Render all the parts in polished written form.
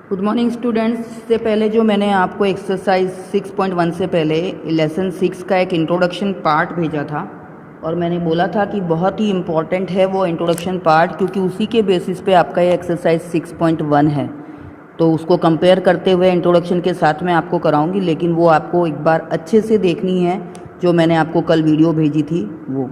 Good morning students. से पहले जो मैंने आपको एक्सरसाइज 6.1 से पहले लेसन 6 का एक इंट्रोडक्शन पार्ट भेजा था और मैंने बोला था कि बहुत ही इम्पॉर्टेंट है वो इंट्रोडक्शन पार्ट, क्योंकि उसी के बेसिस पे आपका ये एक्सरसाइज 6.1 है। तो उसको कंपेयर करते हुए इंट्रोडक्शन के साथ मैं आपको कराऊंगी, लेकिन वो आपको एक बार अच्छे से देखनी है। जो मैंने आपको कल वीडियो भेजी थी वो,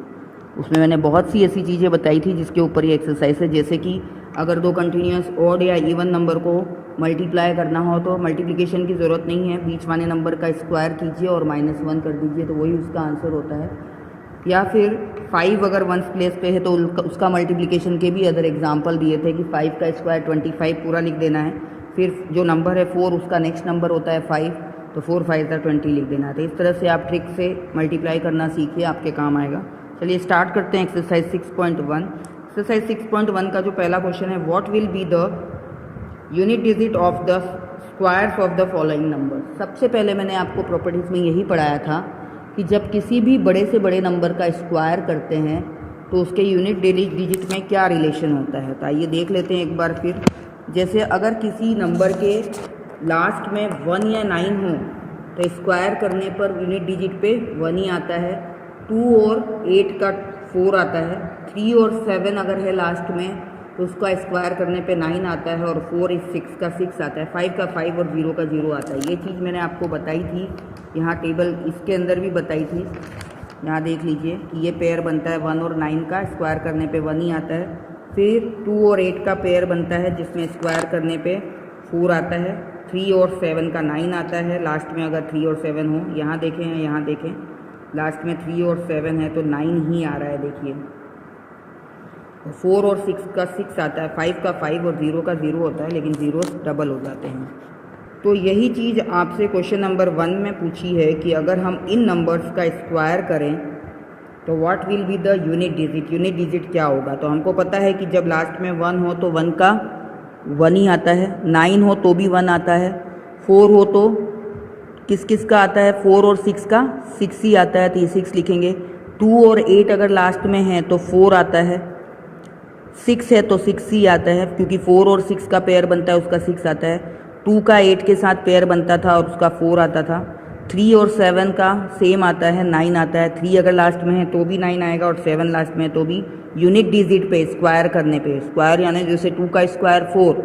उसमें मैंने बहुत सी ऐसी चीज़ें बताई थी जिसके ऊपर ये एक्सरसाइज है। जैसे कि अगर दो कंटिन्यूस ऑड या इवन नंबर को मल्टीप्लाई करना हो तो मल्टीप्लिकेशन की ज़रूरत नहीं है, बीच वाले नंबर का स्क्वायर कीजिए और -1 कर दीजिए, तो वही उसका आंसर होता है। या फिर 5 अगर वंस प्लेस पे है तो उसका मल्टीप्लिकेशन के भी अदर एग्जाम्पल दिए थे कि 5 का स्क्वायर 25 पूरा लिख देना है। फिर जो नंबर है 4, उसका नेक्स्ट नंबर होता है 5, तो 4 5 20 लिख देना है। तो इस तरह से आप ट्रिक से मल्टीप्लाई करना सीखिए, आपके काम आएगा। चलिए स्टार्ट करते हैं एक्सरसाइज 6.1। एक्सरसाइज 6.1 का जो पहला क्वेश्चन है, what will be the unit digit of the squares of the following number. सबसे पहले मैंने आपको प्रॉपर्टीज़ में यही पढ़ाया था कि जब किसी भी बड़े से बड़े नंबर का स्क्वायर करते हैं तो उसके यूनिट डिजिट में क्या रिलेशन होता है। तो आइए देख लेते हैं एक बार फिर। जैसे अगर किसी नंबर के लास्ट में 1 या 9 हो तो स्क्वायर करने पर यूनिट डिजिट पे 1 ही आता है। 2 और 8 का 4 आता है। 3 और 7 अगर है लास्ट में तो उसका स्क्वायर करने पे 9 आता है, और 4 इस 6 का 6 आता है। 5 का 5 और 0 का 0 आता है। ये चीज़ मैंने आपको बताई थी, यहाँ टेबल इसके अंदर भी बताई थी। यहाँ देख लीजिए कि ये पेयर बनता है 1 और 9 का, स्क्वायर करने पे 1 ही आता है। फिर 2 और 8 का पेयर बनता है जिसमें स्क्वायर करने पे 4 आता है। 3 और 7 का 9 आता है, लास्ट में अगर 3 और 7 हो। यहाँ देखें, यहाँ देखें, लास्ट में 3 और 7 है तो 9 ही आ रहा है, देखिए। 4 और 6 का 6 आता है, 5 का 5 और 0 का 0 होता है, लेकिन 0 डबल हो जाते हैं। तो यही चीज़ आपसे क्वेश्चन नंबर 1 में पूछी है कि अगर हम इन नंबर्स का स्क्वायर करें तो what will be the unit digit. Unit digit क्या होगा। तो हमको पता है कि जब लास्ट में 1 हो तो 1 का 1 ही आता है, 9 हो तो भी 1 आता है, 4 हो तो किस किस का आता है, 4 और 6 का 6 ही आता है, तो ये 6 लिखेंगे। 2 और 8 अगर लास्ट में है तो 4 आता है, 6 है तो 6 ही आता है, क्योंकि 4 और 6 का पेयर बनता है, उसका 6 आता है। 2 का 8 के साथ पेयर बनता था और उसका 4 आता था। 3 और 7 का सेम आता है, 9 आता है। 3 अगर लास्ट में है तो भी 9 आएगा, और 7 लास्ट में है तो भी। यूनिट डिजिट पे स्क्वायर करने पे, स्क्वायर यानी जैसे 2 का स्क्वायर 4,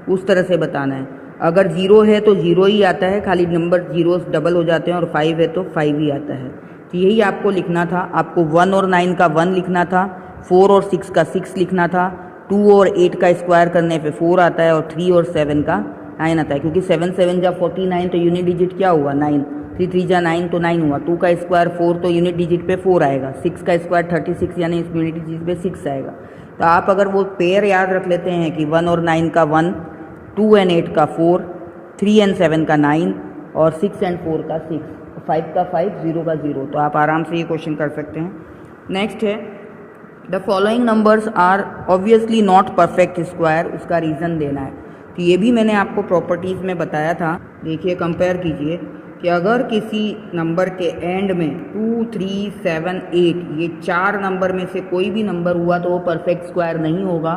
उस तरह से बताना है। अगर 0 है तो 0 ही आता है, खाली नंबर 0 डबल हो जाते हैं, और 5 है तो 5 ही आता है। तो यही आपको लिखना था। आपको 1 और 9 का 1 लिखना था, 4 और 6 का 6 लिखना था। 2 और 8 का स्क्वायर करने पे 4 आता है, और 3 और 7 का 9 आता है, क्योंकि 7 7 जा 49, तो यूनिट डिजिट क्या हुआ 9। 3 3 जा 9 तो 9 हुआ। 2 का स्क्वायर 4 तो यूनिट डिजिट पे 4 आएगा। 6 का स्क्वायर 36 यानी इस यूनिट डिजिट पे 6 आएगा। तो आप अगर वो पेयर याद रख लेते हैं कि 1 और 9 का 1, 2 एंड 8 का 4, 3 एंड 7 का 9, और 6 एंड 4 का 6, 5 का 5, 0 का 0, तो आप आराम से ये क्वेश्चन कर सकते हैं। नेक्स्ट है, the following numbers are obviously not perfect square. उसका रीज़न देना है। तो ये भी मैंने आपको प्रॉपर्टीज़ में बताया था। देखिए, कंपेयर कीजिए कि अगर किसी नंबर के एंड में 2 3 7 8 ये 4 नंबर में से कोई भी नंबर हुआ तो वो परफेक्ट स्क्वायर नहीं होगा।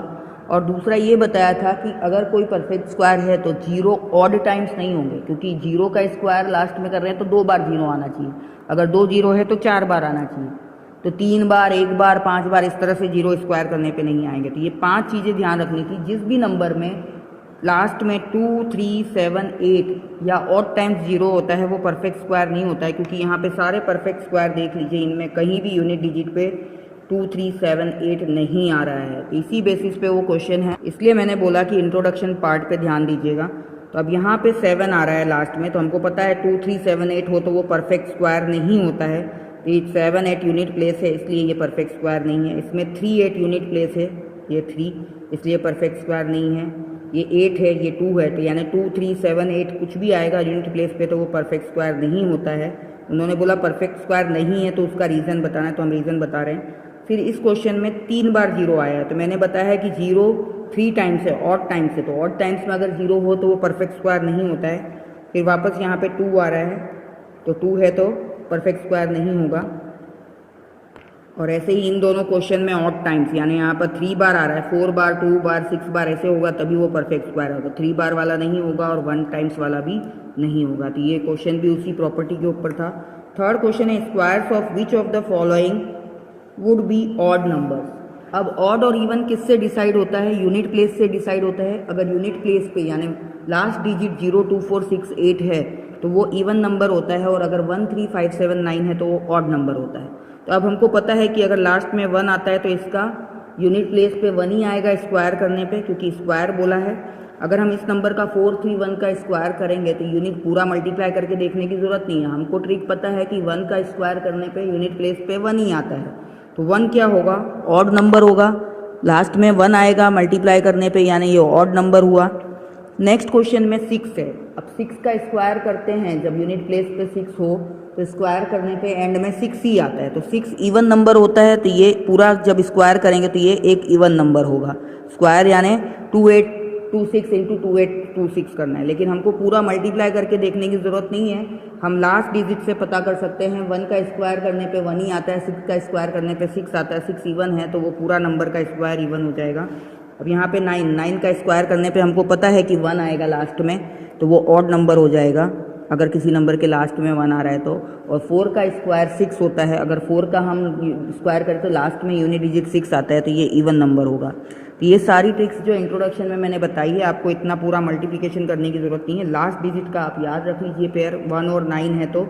और दूसरा ये बताया था कि अगर कोई परफेक्ट स्क्वायर है तो 0 ऑड टाइम्स नहीं होंगे, क्योंकि 0 का स्क्वायर लास्ट में कर रहे हैं तो 2 बार 0 आना चाहिए। अगर 2 0 है तो 4 बार आना चाहिए, तो 3 बार, 1 बार, 5 बार इस तरह से 0 स्क्वायर करने पे नहीं आएंगे। तो ये 5 चीज़ें ध्यान रखनी थी। जिस भी नंबर में लास्ट में 2 3 7 8 या ऑड टाइम्स 0 होता है वो परफेक्ट स्क्वायर नहीं होता है, क्योंकि यहाँ पे सारे परफेक्ट स्क्वायर देख लीजिए, इनमें कहीं भी यूनिट डिजिट पे 2 3 7 8 नहीं आ रहा है। इसी बेसिस पे वो क्वेश्चन है, इसलिए मैंने बोला कि इंट्रोडक्शन पार्ट पे ध्यान दीजिएगा। तो अब यहाँ पे 7 आ रहा है लास्ट में, तो हमको पता है 2 3 7 8 हो तो वो परफेक्ट स्क्वायर नहीं होता है। तो ये 7 8 यूनिट प्लेस है, इसलिए ये परफेक्ट स्क्वायर नहीं है। इसमें 3 8 यूनिट प्लेस है, ये 3, इसलिए परफेक्ट स्क्वायर नहीं है। ये 8 है, ये 2 है, तो यानी 2 3 7 8 कुछ भी आएगा यूनिट प्लेस पे तो वो परफेक्ट स्क्वायर नहीं होता है। उन्होंने बोला परफेक्ट स्क्वायर नहीं है तो उसका रीज़न बताना है, तो हम रीज़न बता रहे हैं। फिर इस क्वेश्चन में 3 बार 0 आया है, तो मैंने बताया है कि 0 3 टाइम्स है, ऑड टाइम्स है, तो ऑड टाइम्स में अगर 0 हो तो वो परफेक्ट स्क्वायर नहीं होता है। फिर वापस यहाँ पे 2 आ रहा है, तो 2 है तो परफेक्ट स्क्वायर नहीं होगा। और ऐसे ही इन दोनों क्वेश्चन में ऑड टाइम्स, यानी यहाँ पर 3 बार आ रहा है, 4 बार, 2 बार, 6 बार ऐसे होगा तभी वो परफेक्ट स्क्वायर होगा। 3 बार वाला नहीं होगा और 1 टाइम्स वाला भी नहीं होगा। तो ये क्वेश्चन भी उसी प्रॉपर्टी के ऊपर था। थर्ड क्वेश्चन है squares of which of the following would be odd numbers. अब ऑड और इवन किससे डिसाइड होता है? यूनिट प्लेस से डिसाइड होता है। अगर यूनिट प्लेस पे यानी लास्ट डिजिट 0, 2, 4, 6, 8 है तो वो इवन नंबर होता है, और अगर 1, 3, 5, 7, 9 है तो वो ऑड नंबर होता है। तो अब हमको पता है कि अगर लास्ट में 1 आता है तो इसका यूनिट प्लेस पे 1 ही आएगा स्क्वायर करने पे, क्योंकि स्क्वायर बोला है। अगर हम इस नंबर का 431 का स्क्वायर करेंगे तो यूनिट पूरा मल्टीप्लाई करके देखने की ज़रूरत नहीं है, हमको ट्रिक पता है कि 1 का स्क्वायर करने पे यूनिट प्लेस पे 1 ही आता है। तो 1 क्या होगा? ऑड नंबर होगा। लास्ट में 1 आएगा मल्टीप्लाई करने पे, यानी ये ऑड नंबर हुआ। नेक्स्ट क्वेश्चन में 6 है। अब 6 का स्क्वायर करते हैं, जब यूनिट प्लेस पे 6 हो तो स्क्वायर करने पे एंड में 6 ही आता है। तो 6 इवन नंबर होता है, तो ये पूरा जब स्क्वायर करेंगे तो ये एक इवन नंबर होगा। स्क्वायर यानी 2826 इंटू 2826 करना है, लेकिन हमको पूरा मल्टीप्लाई करके देखने की ज़रूरत नहीं है। हम लास्ट डिजिट से पता कर सकते हैं। 1 का स्क्वायर करने पे 1 ही आता है, 6 का स्क्वायर करने पे 6 आता है, 6 इवन है तो वो पूरा नंबर का स्क्वायर इवन हो जाएगा। अब यहाँ पे 9 का स्क्वायर करने पे हमको पता है कि 1 आएगा लास्ट में, तो वो ऑड नंबर हो जाएगा अगर किसी नंबर के लास्ट में 1 आ रहा है तो। और 4 का स्क्वायर 6 होता है, अगर 4 का हम स्क्वायर करें तो लास्ट में यूनिट डिजिट 6 आता है, तो ये इवन नंबर होगा। तो ये सारी ट्रिक्स जो इंट्रोडक्शन में मैंने बताई है, आपको इतना पूरा मल्टीप्लिकेशन करने की ज़रूरत नहीं है। लास्ट डिजिट का आप याद रख लीजिए, पेयर 1 और 9 है तो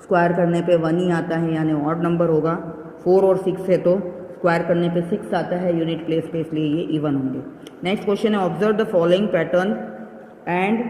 स्क्वायर करने पे 1 ही आता है, यानी ऑड नंबर होगा। 4 और 6 है तो स्क्वायर करने पे 6 आता है यूनिट प्लेस पे, इसलिए ये इवन होंगे। नेक्स्ट क्वेश्चन है observe the following pattern and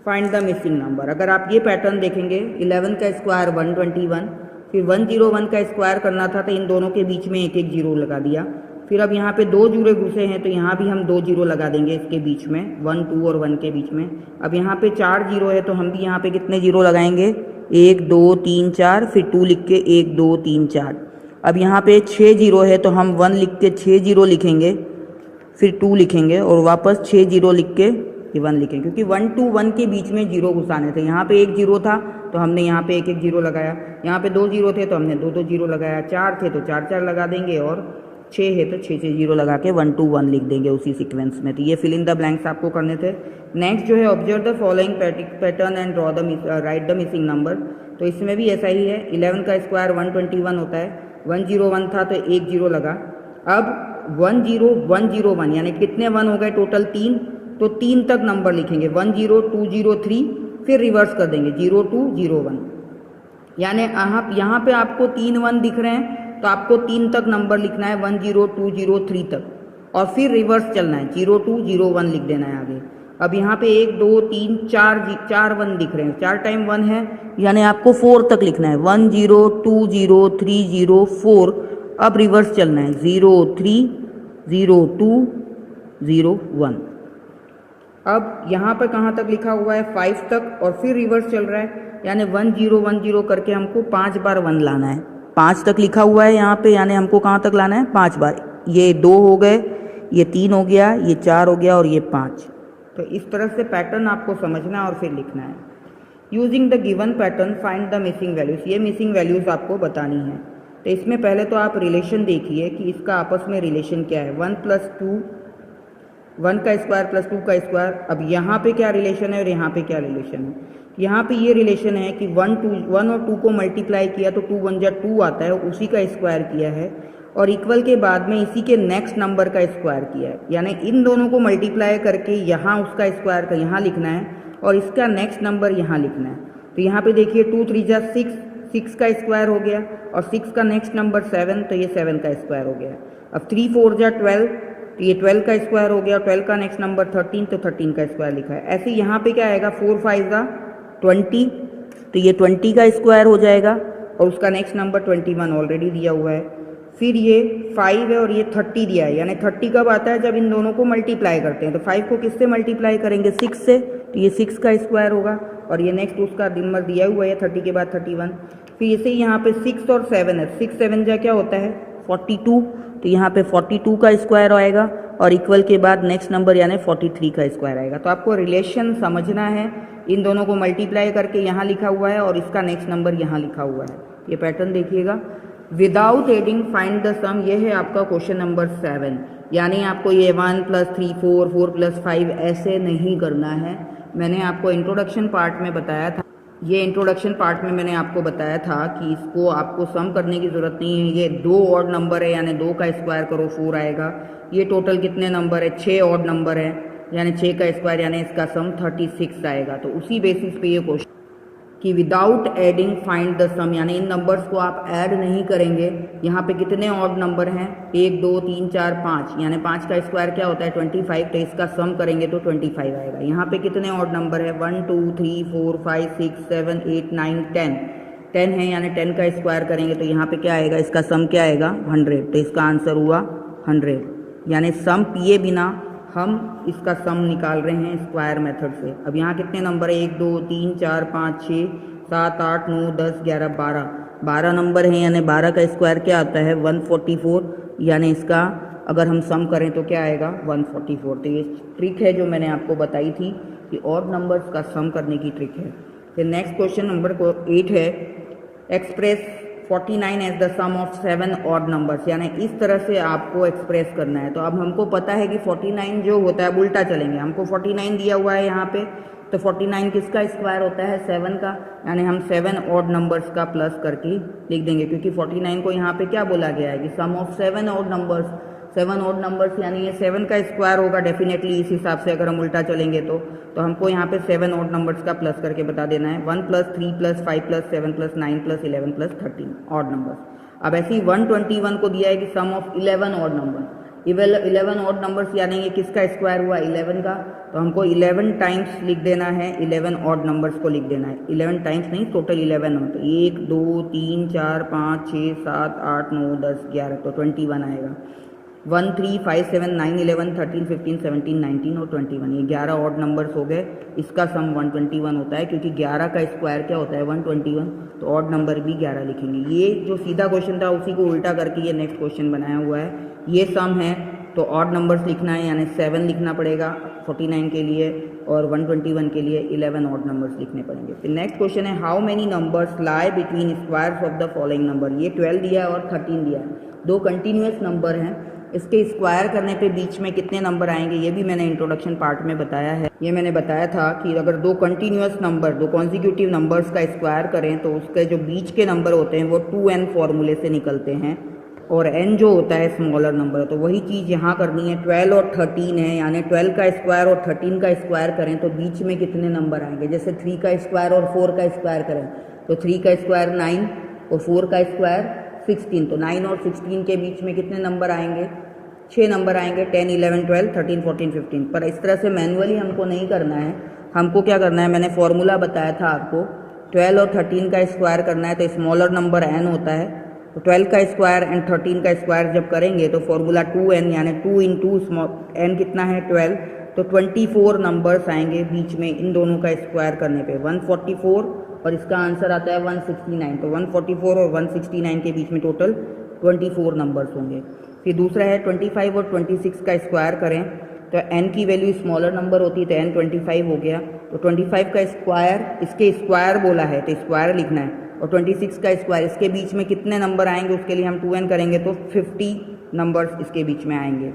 find the missing number. अगर आप ये पैटर्न देखेंगे, 11 का स्क्वायर 121, फिर 101 का स्क्वायर करना था तो इन दोनों के बीच में एक एक जीरो लगा दिया। फिर अब यहाँ पे 2 जीरो घुसे हैं तो यहाँ भी हम 2 जीरो लगा देंगे इसके बीच में, 1, 2 और 1 के बीच में। अब यहाँ पे 4 जीरो है तो हम भी यहाँ पे कितने जीरो लगाएंगे? 1, 2, 3, 4, फिर 2 लिख के 1, 2, 3, 4। अब यहाँ पे 6 जीरो है तो हम 1 लिख के 6 जीरो लिखेंगे, फिर 2 लिखेंगे और वापस 6 जीरो लिख के 1 लिखेंगे, क्योंकि 1 to 1 के बीच में जीरो घुसाने थे। यहाँ पे 1 जीरो था तो हमने यहाँ पे 1 जीरो लगाया, यहाँ पे 2 जीरो थे तो हमने 2 जीरो लगाया, 4 थे तो 4 लगा देंगे, और 6 है तो 6 जीरो लगा के 1 to 1 लिख देंगे उसी सीक्वेंस में। तो ये फिल इन द ब्लैंक्स आपको करने थे। नेक्स्ट जो है observe the following pattern and draw the right the missing number. तो इसमें भी ऐसा ही है। 11 का स्क्वायर 121 होता है, 101 था तो 1 जीरो लगा। अब 1 0 1 0 1 यानी कितने 1 हो गए टोटल? 3। तो 3 तक नंबर लिखेंगे, 1 0 2 0 3, फिर रिवर्स कर देंगे 0 2 0 1। यानी आप यहाँ पे आपको 3 1 दिख रहे हैं तो आपको 3 तक नंबर लिखना है, 1 0 2 0 3 तक, और फिर रिवर्स चलना है, 0 2 0 1 लिख देना है आगे। अब यहाँ पे 1 2 3 4 1 दिख रहे हैं, 4 टाइम 1 है, यानी आपको 4 तक लिखना है, 1 0 2 0 3 0 4। अब रिवर्स चलना है, 0 3 0 2 0 1। अब यहाँ पर कहाँ तक लिखा हुआ है? 5 तक, और फिर रिवर्स चल रहा है, यानी 1 0 1 0 करके हमको 5 बार 1 लाना है। 5 तक लिखा हुआ है यहाँ पे, यानी हमको कहाँ तक लाना है? 5 बार। ये 2 हो गए, ये 3 हो गया, ये 4 हो गया और ये 5। तो इस तरह से पैटर्न आपको समझना है और फिर लिखना है। Using the given pattern find the missing values. ये मिसिंग वैल्यूज आपको बतानी है। तो इसमें पहले तो आप रिलेशन देखिए कि इसका आपस में रिलेशन क्या है। 1 + 2, 1 का स्क्वायर प्लस 2 का स्क्वायर। अब यहाँ पे क्या रिलेशन है और यहाँ पे क्या रिलेशन है? यहाँ पे ये रिलेशन है कि 1 और 2 को मल्टीप्लाई किया तो 2 1 जा 2 आता है, उसी का स्क्वायर किया है, और इक्वल के बाद में इसी के नेक्स्ट नंबर का स्क्वायर किया है। यानी इन दोनों को मल्टीप्लाई करके यहाँ उसका स्क्वायर का यहाँ लिखना है और इसका नेक्स्ट नंबर यहाँ लिखना है। तो यहाँ पे देखिए 2 3 जा 6, 6 का स्क्वायर हो गया, और 6 का नेक्स्ट नंबर 7, तो ये 7 का स्क्वायर हो गया। अब 3 4 जा 12, तो ये 12 का स्क्वायर हो गया, 12 का नेक्स्ट नंबर 13, तो 13 का स्क्वायर लिखा है। ऐसे यहाँ पे क्या आएगा? 4 5 जा 20, तो ये 20 का स्क्वायर हो जाएगा, और उसका नेक्स्ट नंबर 21 ऑलरेडी दिया हुआ है। फिर ये 5 है और ये 30 दिया है, यानी 30 कब आता है? जब इन दोनों को मल्टीप्लाई करते हैं। तो 5 को किससे मल्टीप्लाई करेंगे? 6 से, तो ये 6 का स्क्वायर होगा, और ये नेक्स्ट उसका नंबर दिया हुआ है 30 के बाद 31। फिर इसे यहाँ पे 6 और 7 है, 6 7 जा क्या होता है? 42, तो यहाँ पे 42 का स्क्वायर आएगा, और इक्वल के बाद नेक्स्ट नंबर यानी 43 का स्क्वायर आएगा। तो आपको रिलेशन समझना है। इन दोनों को मल्टीप्लाई करके यहाँ लिखा हुआ है और इसका नेक्स्ट नंबर यहाँ लिखा हुआ है। ये पैटर्न देखिएगा। विदाउट एडिंग फाइंड द सम, ये है आपका क्वेश्चन नंबर 7। यानी आपको ये 1 + 3 4 4 + 5 ऐसे नहीं करना है। मैंने आपको इंट्रोडक्शन पार्ट में बताया था, ये इंट्रोडक्शन पार्ट में मैंने आपको बताया था कि इसको आपको सम करने की ज़रूरत नहीं है। ये 2 ऑड नंबर है, यानी 2 का स्क्वायर करो 4 आएगा। ये टोटल कितने नंबर है, 6 ऑड नंबर है, यानी 6 का स्क्वायर यानी इसका सम 36 आएगा। तो उसी बेसिस पे ये क्वेश्चन कि विदाउट एडिंग फाइंड द सम, यानी इन नंबर्स को आप ऐड नहीं करेंगे। यहाँ पे कितने ऑड नंबर हैं, 1 2 3 4 5, यानी 5 का स्क्वायर क्या होता है 25, तो इसका सम करेंगे तो 25 आएगा। यहाँ पे कितने ऑड नंबर है 1 2 3 4 5 6 7 8 9 10 है, यानी 10 का स्क्वायर करेंगे तो यहाँ पे क्या आएगा, इसका सम क्या आएगा 100। तो इसका आंसर हुआ 100, यानी सम पिए बिना हम इसका सम निकाल रहे हैं स्क्वायर मेथड से। अब यहाँ कितने नंबर है 1 2 3 4 5 6 7 8 9 10 11 12 नंबर हैं, यानी 12 का स्क्वायर क्या आता है 144, यानी इसका अगर हम सम करें तो क्या आएगा 144। तो ये ट्रिक है जो मैंने आपको बताई थी कि ऑड नंबर्स का सम करने की ट्रिक है। फिर नेक्स्ट क्वेश्चन नंबर 8 है, express 49 as the sum of 7 odd numbers, यानी इस तरह से आपको एक्सप्रेस करना है। तो अब हमको पता है कि 49 जो होता है उल्टा चलेंगे, हमको 49 दिया हुआ है यहाँ पे, तो 49 किसका स्क्वायर होता है 7 का, यानी हम 7 ऑड नंबर्स का प्लस करके लिख देंगे, क्योंकि 49 को यहाँ पे क्या बोला गया है कि sum of 7 odd numbers, 7 odd numbers यानी ये 7 का स्क्वायर होगा डेफिनेटली इस हिसाब से अगर हम उल्टा चलेंगे तो हमको यहाँ पे 7 ऑड नंबर्स का प्लस करके बता देना है। 1 + 3 + 5 + 7 + 9 + 11 + 13 ऑड नंबर्स। अब ऐसे ही 121 को दिया है कि sum of 11 odd number, 11 odd numbers यानी ये किसका स्क्वायर हुआ 11 का, तो हमको 11 टाइम्स लिख देना है, 11 ऑड नंबर्स को लिख देना है। 11 टाइम्स नहीं, टोटल 11 हो, तो 1 2 3 4 5 6 7 8 9 10 11, तो 21 आएगा। 1 3 5 7 9 11 13 15 17 19 और 21, ये 11 ऑड नंबर्स हो गए। इसका सम 121 होता है, क्योंकि 11 का स्क्वायर क्या होता है 121, तो ऑड नंबर भी 11 लिखेंगे। ये जो सीधा क्वेश्चन था उसी को उल्टा करके ये नेक्स्ट क्वेश्चन बनाया हुआ है। ये सम है तो ऑड नंबर्स लिखना है, यानी 7 लिखना पड़ेगा 49 के लिए, और 121 के लिए 11 ऑड नंबर्स लिखने पड़ेंगे। फिर नेक्स्ट क्वेश्चन है, how many numbers lie between squares of the following number. ये 12 दिया है और 13 दिया है, दो कंटिन्यूस नंबर हैं, इसके स्क्वायर करने पे बीच में कितने नंबर आएंगे ये भी मैंने इंट्रोडक्शन पार्ट में बताया है। ये मैंने बताया था कि अगर दो कंटिन्यूस नंबर, दो कॉन्जिक्यूटिव नंबर्स का स्क्वायर करें तो उसके जो बीच के नंबर होते हैं वो 2n फॉर्मूले से निकलते हैं, और n जो होता है स्मॉलर नंबर। तो वही चीज़ यहाँ करनी है। 12 और 13 है, यानी 12 का स्क्वायर और 13 का स्क्वायर करें तो बीच में कितने नंबर आएंगे। जैसे 3 का स्क्वायर और 4 का स्क्वायर करें तो 3 का स्क्वायर 9 और 4 का स्क्वायर 16, तो 9 और 16 के बीच में कितने नंबर आएंगे 6 नंबर आएंगे, 10 11 12 13 14 15। पर इस तरह से मैनुअली हमको नहीं करना है, हमको क्या करना है, मैंने फॉर्मूला बताया था आपको, 12 और 13 का स्क्वायर करना है तो स्मॉलर नंबर n होता है, तो 12 का स्क्वायर एंड 13 का स्क्वायर जब करेंगे तो फॉर्मूला 2n, यानी 2 इंटू n कितना है 12, तो 24 नंबर्स आएंगे बीच में इन दोनों का स्क्वायर करने पे 144, और इसका आंसर आता है 169। तो 144 और 169 के बीच में टोटल 24 नंबर्स होंगे। फिर दूसरा है 25 और 26 का स्क्वायर करें तो n की वैल्यू स्मॉलर नंबर होती है तो n 25 हो गया, तो 25 का स्क्वायर, इसके स्क्वायर बोला है तो स्क्वायर लिखना है, और 26 का स्क्वायर, इसके बीच में कितने नंबर आएंगे उसके लिए हम 2n करेंगे तो 50 नंबर्स इसके बीच में आएंगे।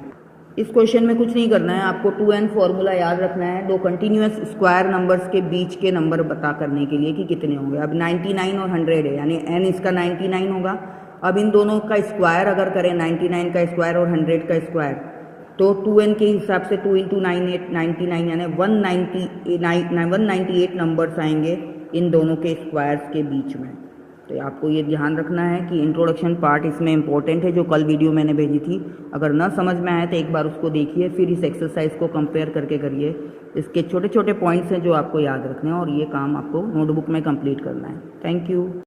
इस क्वेश्चन में कुछ नहीं करना है, आपको 2n फॉर्मूला याद रखना है, दो कंटिन्यूस स्क्वायर नंबर्स के बीच के नंबर पता करने के लिए कि कितने होंगे। अब 99 और 100 है, यानी n इसका 99 होगा। अब इन दोनों का स्क्वायर अगर करें 99 का स्क्वायर और 100 का स्क्वायर, तो 2n के हिसाब से 2 इंटू 99 यानी 198 नंबर्स आएंगे इन दोनों के स्क्वायर्स के बीच में। तो आपको ये ध्यान रखना है कि इंट्रोडक्शन पार्ट इसमें इंपॉर्टेंट है, जो कल वीडियो मैंने भेजी थी। अगर ना समझ में आए तो एक बार उसको देखिए, फिर इस एक्सरसाइज को कंपेयर करके करिए। इसके छोटे छोटे पॉइंट्स हैं जो आपको याद रखने हैं, और ये काम आपको नोटबुक में कंप्लीट करना है। Thank you.